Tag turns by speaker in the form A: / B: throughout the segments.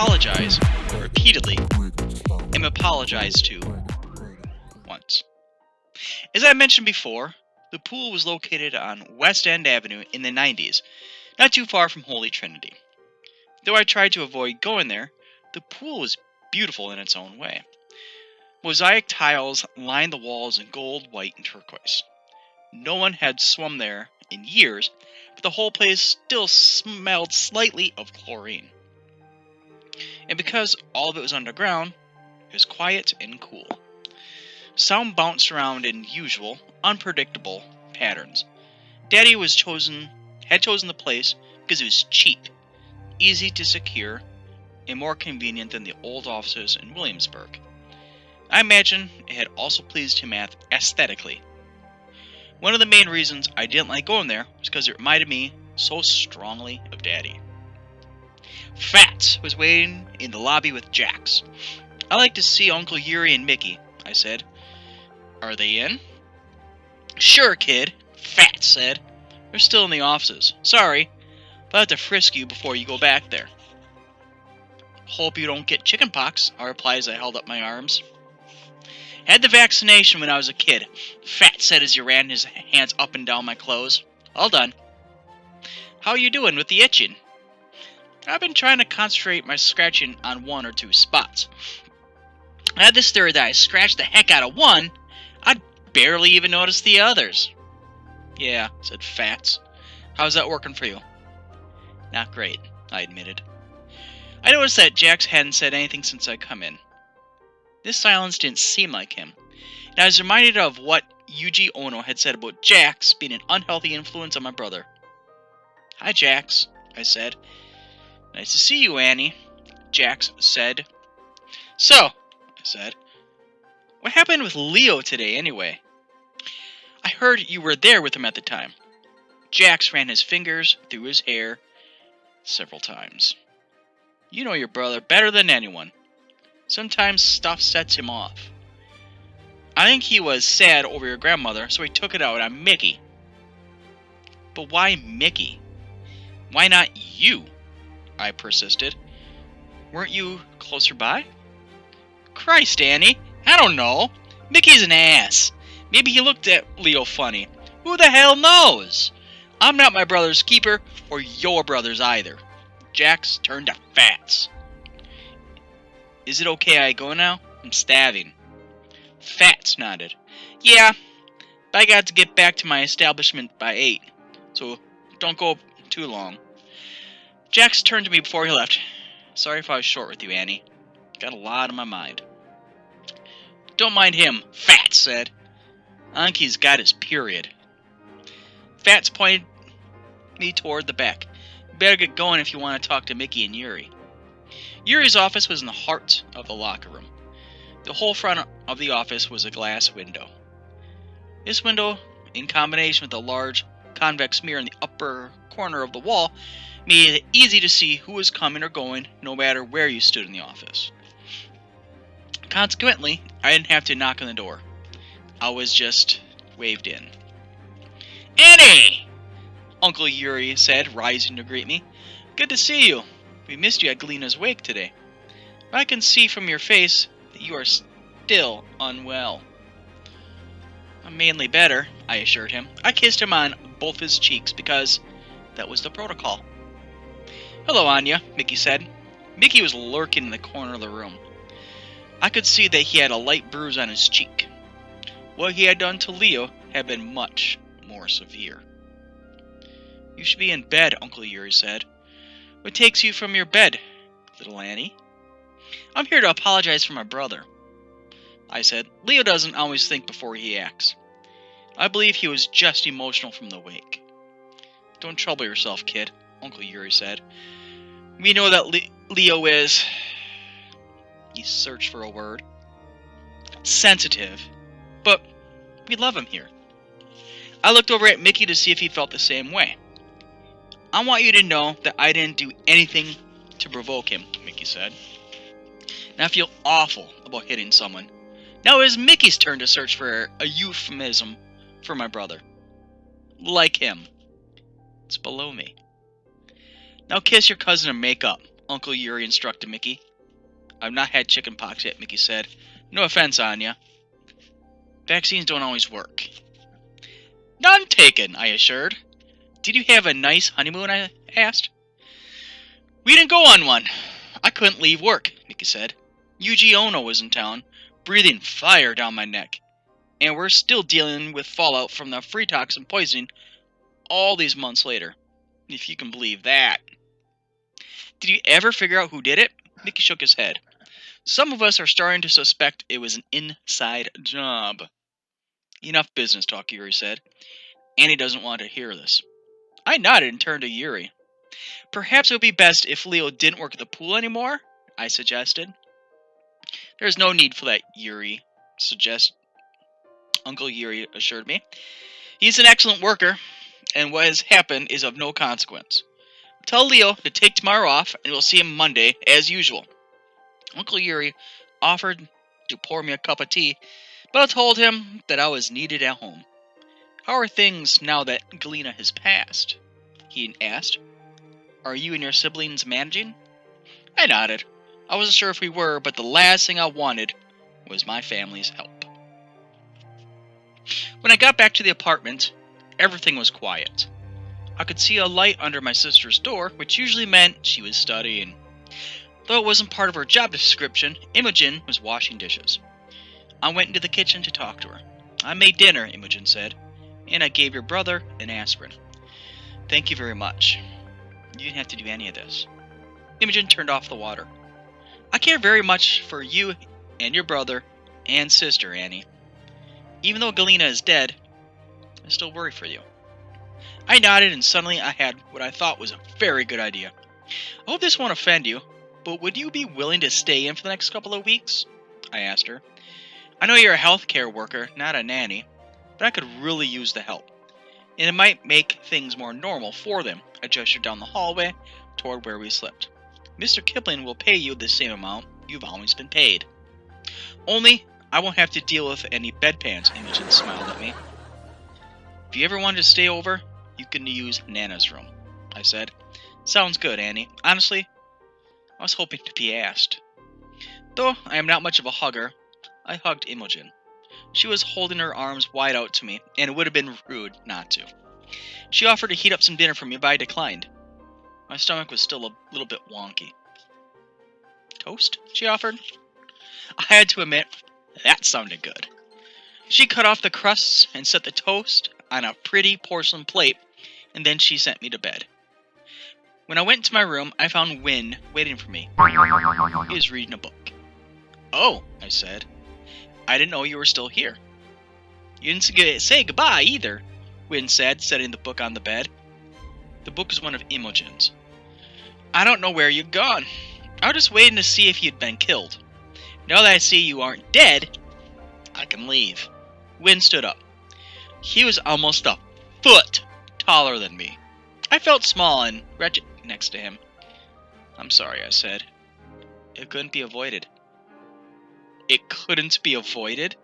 A: apologize repeatedly and apologized to once. As I mentioned before, the pool was located on West End Avenue in the 90s, not too far from Holy Trinity. Though I tried to avoid going there, the pool was beautiful in its own way. Mosaic tiles lined the walls in gold, white, and turquoise. No one had swum there in years, but the whole place still smelled slightly of chlorine. And because all of it was underground, it was quiet and cool. Sound bounced around in usual, unpredictable patterns. Daddy had chosen the place because it was cheap, easy to secure, and more convenient than the old offices in Williamsburg. I imagine it had also pleased him aesthetically. One of the main reasons I didn't like going there was because it reminded me so strongly of Daddy. Fats was waiting in the lobby with Jax. "I'd like to see Uncle Yuri and Mickey," I said. "Are they in?" "Sure, kid," Fats said. "They're still in the offices. Sorry, but I have to frisk you before you go back there." "Hope you don't get chickenpox," I replied as I held up my arms. "Had the vaccination when I was a kid," Fats said as he ran his hands up and down my clothes. "All done." "How you doing with the itching?" "I've been trying to concentrate my scratching on one or two spots. I had this theory that I scratched the heck out of one, I'd barely even notice the others." "Yeah," said Fats. "How's that working for you?" "Not great," I admitted. I noticed that Jax hadn't said anything since I come in. This silence didn't seem like him, and I was reminded of what Yuji Ono had said about Jax being an unhealthy influence on my brother. "Hi, Jax," I said. "Nice to see you, Annie," Jax said. "So," I said, "what happened with Leo today, anyway?" "I heard you were there with him at the time." Jax ran his fingers through his hair several times. "You know your brother better than anyone. Sometimes stuff sets him off. I think he was sad over your grandmother, so he took it out on Mickey." "But why Mickey? Why not you?" I persisted. "Weren't you closer by?" "Christ, Annie, I don't know. Mickey's an ass. Maybe he looked at Leo funny. Who the hell knows? I'm not my brother's keeper, or your brother's either." Jax turned to Fats. "Is it okay I go now? I'm starving." Fats nodded. "Yeah, but I got to get back to my establishment by 8, so don't go too long." Jax turned to me before he left. "Sorry if I was short with you, Annie. Got a lot on my mind." "Don't mind him," Fats said. "I think he's got his period." Fats pointed me toward the back. "You better get going if you want to talk to Mickey and Yuri." Yuri's office was in the heart of the locker room. The whole front of the office was a glass window. This window, in combination with a large convex mirror in the upper corner of the wall, made it easy to see who was coming or going, no matter where you stood in the office. Consequently, I didn't have to knock on the door. I was just waved in. "Annie!" Uncle Yuri said, rising to greet me. "Good to see you. We missed you at Glena's wake today. But I can see from your face that you are still unwell." "I'm mainly better," I assured him. I kissed him on both his cheeks because that was the protocol. "Hello, Anya," Mickey said. Mickey was lurking in the corner of the room. I could see that he had a light bruise on his cheek. What he had done to Leo had been much more severe. "You should be in bed," Uncle Yuri said. "What takes you from your bed, little Annie?" "I'm here to apologize for my brother," I said. "Leo doesn't always think before he acts. I believe he was just emotional from the wake." "Don't trouble yourself, kid," Uncle Yuri said. "We know that Leo is..." He searched for a word. "Sensitive. But we love him here." I looked over at Mickey to see if he felt the same way. "I want you to know that I didn't do anything to provoke him," Mickey said. "And I feel awful about hitting someone. Now it is Mickey's turn to search for a euphemism for my brother. Like him. It's below me. Now kiss your cousin and make up. Uncle Yuri instructed Mickey. I've not had chicken pox yet, Mickey said. No offense, Anya. Vaccines don't always work. None taken, I assured. Did you have a nice honeymoon, I asked. We didn't go on one. I couldn't leave work, Mickey said. Yuji Ono was in town, breathing fire down my neck. And we're still dealing with fallout from the free toxin poisoning all these months later. If you can believe that. Did you ever figure out who did it? Mickey shook his head. Some of us are starting to suspect it was an inside job. Enough business talk, Yuri said. Annie doesn't want to hear this. I nodded and turned to Yuri. Perhaps it would be best if Leo didn't work at the pool anymore, I suggested. There's no need for that, Uncle Yuri assured me. He's an excellent worker, and what has happened is of no consequence. Tell Leo to take tomorrow off, and we'll see him Monday, as usual. Uncle Yuri offered to pour me a cup of tea, but I told him that I was needed at home. How are things now that Galena has passed? He asked. Are you and your siblings managing? I nodded. I wasn't sure if we were, but the last thing I wanted was my family's help. When I got back to the apartment, everything was quiet. I could see a light under my sister's door, which usually meant she was studying. Though it wasn't part of her job description, Imogen was washing dishes. I went into the kitchen to talk to her. I made dinner, Imogen said, and I gave your brother an aspirin. Thank you very much. You didn't have to do any of this. Imogen turned off the water. I care very much for you and your brother and sister, Annie. Even though Galena is dead, I still worry for you. I nodded, and suddenly I had what I thought was a very good idea. I hope this won't offend you, but would you be willing to stay in for the next couple of weeks? I asked her. I know you're a healthcare worker, not a nanny, but I could really use the help. And it might make things more normal for them. I gestured down the hallway toward where we slept. Mr. Kipling will pay you the same amount you've always been paid. Only, I won't have to deal with any bedpans, Imogen smiled at me. If you ever wanted to stay over, you can use Nana's room, I said. Sounds good, Annie. Honestly, I was hoping to be asked. Though I am not much of a hugger, I hugged Imogen. She was holding her arms wide out to me, and it would have been rude not to. She offered to heat up some dinner for me, but I declined. My stomach was still a little bit wonky. Toast? She offered. I had to admit, that sounded good. She cut off the crusts and set the toast on a pretty porcelain plate, and then she sent me to bed. When I went to my room, I found Win waiting for me. He was reading a book. Oh, I said. I didn't know you were still here. You didn't say goodbye either, Win said, setting the book on the bed. The book is one of Imogen's. I don't know where you've gone. I was just waiting to see if you'd been killed. Now that I see you aren't dead, I can leave. Win stood up. He was almost a foot taller than me. I felt small and wretched next to him. I'm sorry, I said. It couldn't be avoided. It couldn't be avoided?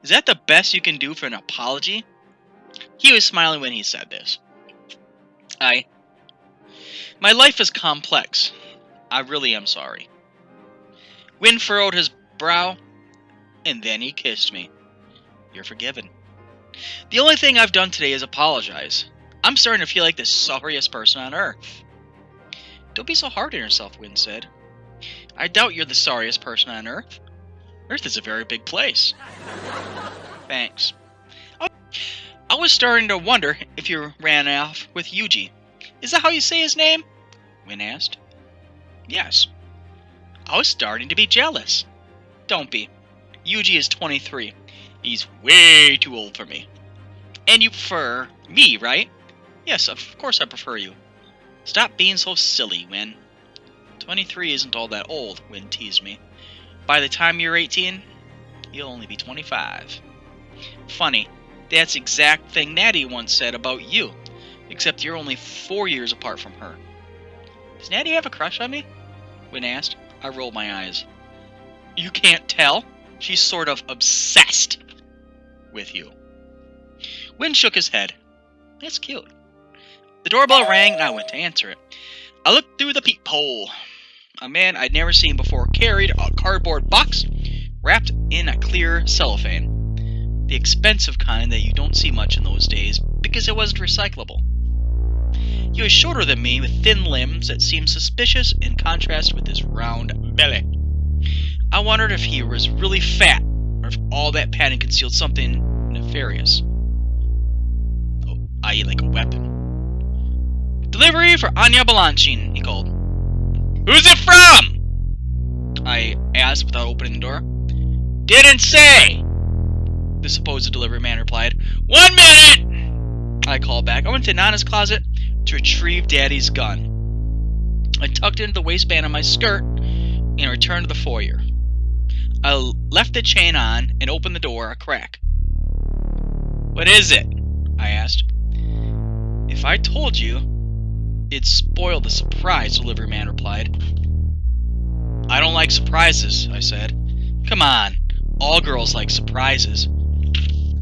A: Is that the best you can do for an apology? He was smiling when he said this. My life is complex. I really am sorry. Win furrowed his brow, and then he kissed me. You're forgiven. The only thing I've done today is apologize. I'm starting to feel like the sorriest person on earth. Don't be so hard on yourself, Win said. I doubt you're the sorriest person on earth. Earth is a very big place. Thanks. I was starting to wonder if you ran off with Yuji. Is that how you say his name? Win asked. Yes. I was starting to be jealous. Don't be. Yuji is 23. He's way too old for me. And you prefer me, right? Yes, of course I prefer you. Stop being so silly, Win. 23 isn't all that old, Win teased me. By the time you're 18, you'll only be 25. Funny, that's the exact thing Natty once said about you, except you're only 4 years apart from her. Does Natty have a crush on me? Win asked. I rolled my eyes. You can't tell? She's sort of obsessed with you. Win shook his head. That's cute. The doorbell rang and I went to answer it. I looked through the peephole. a man I'd never seen before carried a cardboard box wrapped in a clear cellophane, the expensive kind that you don't see much in those days because it wasn't recyclable. He was shorter than me with thin limbs that seemed suspicious in contrast with his round belly. I wondered if he was really fat or if all that padding concealed something nefarious, i.e. like a weapon. "Delivery for Anya Balanchine," he called. "Who's it from?" I asked without opening the door. "Didn't say," the supposed delivery man replied. "1 minute," I called back. I went to Nana's closet to retrieve Daddy's gun. I tucked it into the waistband of my skirt and returned to the foyer. I left the chain on and opened the door a crack. "What is it?" I asked. "If I told you, it'd spoil the surprise," the delivery man replied. "I don't like surprises," I said. "Come on, all girls like surprises,"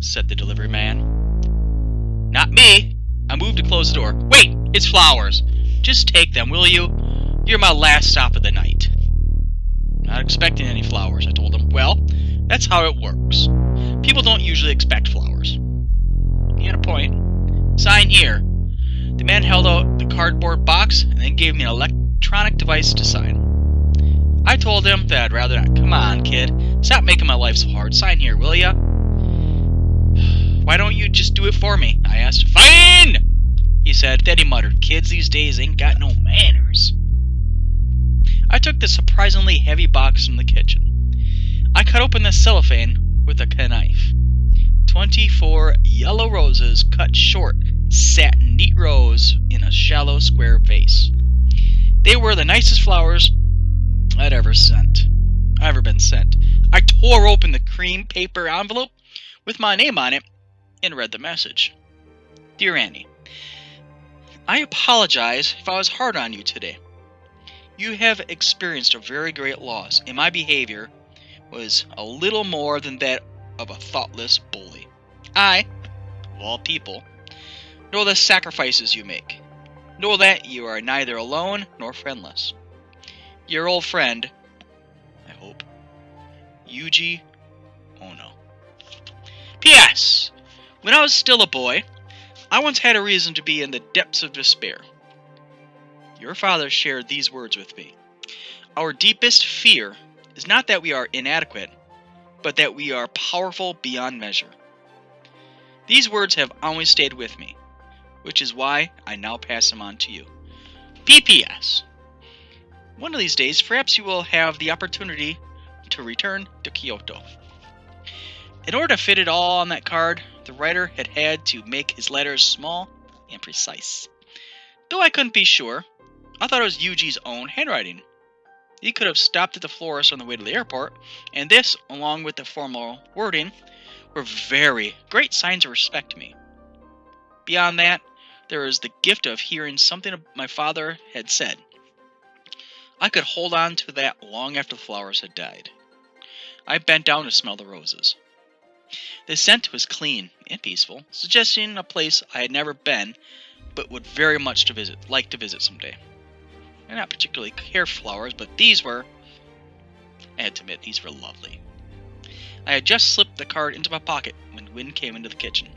A: said the delivery man. "Not me." I moved to close the door. "Wait, it's flowers. Just take them, will you? You're my last stop of the night." "Not expecting any flowers," I told him. "Well, that's how it works. People don't usually expect flowers." He had a point. "Sign here." The man held out the cardboard box and then gave me an electronic device to sign. I told him that I'd rather not. "Come on, kid. Stop making my life so hard. Sign here, will ya?" "Why don't you just do it for me?" I asked. "Fine!" he said. Then he muttered, "Kids these days ain't got no manners." I took the surprisingly heavy box from the kitchen. I cut open the cellophane with a knife. 24 yellow roses cut short sat in neat rows in a shallow square vase. They were the nicest flowers I'd ever been sent. I tore open the cream paper envelope with my name on it and read the message. "Dear Annie, I apologize if I was hard on you today. You have experienced a very great loss, and my behavior was a little more than that of a thoughtless bully. I, of all people, know the sacrifices you make. Know that you are neither alone nor friendless. Your old friend, I hope, Yuji Ono. P.S. When I was still a boy, I once had a reason to be in the depths of despair. Your father shared these words with me. Our deepest fear is not that we are inadequate, but that we are powerful beyond measure. These words have always stayed with me, which is why I now pass them on to you. P.P.S. One of these days, perhaps you will have the opportunity to return to Kyoto." In order to fit it all on that card, the writer had to make his letters small and precise. Though I couldn't be sure, I thought it was Yuji's own handwriting. He could have stopped at the florist on the way to the airport, and this, along with the formal wording, were very great signs of respect to me. Beyond that, there is the gift of hearing something my father had said. I could hold on to that long after the flowers had died. I bent down to smell the roses. The scent was clean and peaceful, suggesting a place I had never been, but would very much like to visit someday. I not particularly care for flowers, but these were, I had to admit, these were lovely. I had just slipped the card into my pocket when Win came into the kitchen.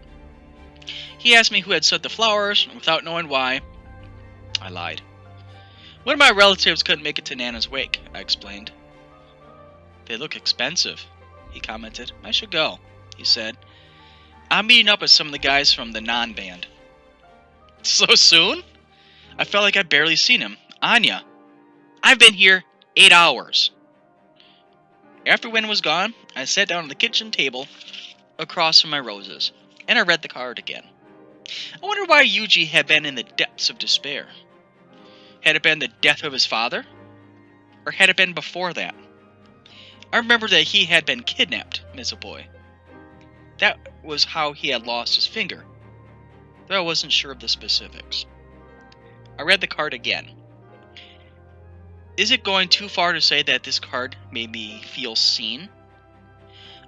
A: He asked me who had sent the flowers, and without knowing why, I lied. "One of my relatives couldn't make it to Nana's wake," I explained. "They look expensive," he commented. "I should go," he said. "I'm meeting up with some of the guys from the non-band." "So soon?" I felt like I'd barely seen him. "Anya, I've been here 8 hours. After Win was gone, I sat down at the kitchen table across from my roses, and I read the card again. I wondered why Yuji had been in the depths of despair. Had it been the death of his father? Or had it been before that? I remembered that he had been kidnapped as a boy. That was how he had lost his finger, though I wasn't sure of the specifics. I read the card again. Is it going too far to say that this card made me feel seen?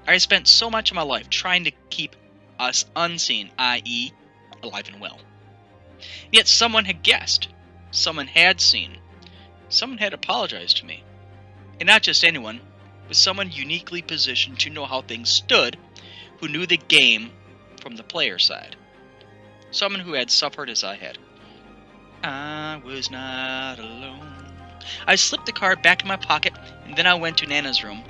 A: I had spent so much of my life trying to keep us unseen, i.e., alive and well. Yet someone had guessed. Someone had seen. someone had apologized to me. And not just anyone, but someone uniquely positioned to know how things stood, who knew the game from the player side. Someone who had suffered as I had. I was not alone. I slipped the card back in my pocket, and then I went to Nana's room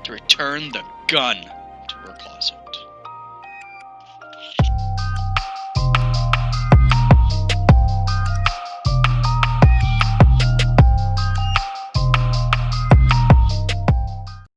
A: to return the gun to her closet.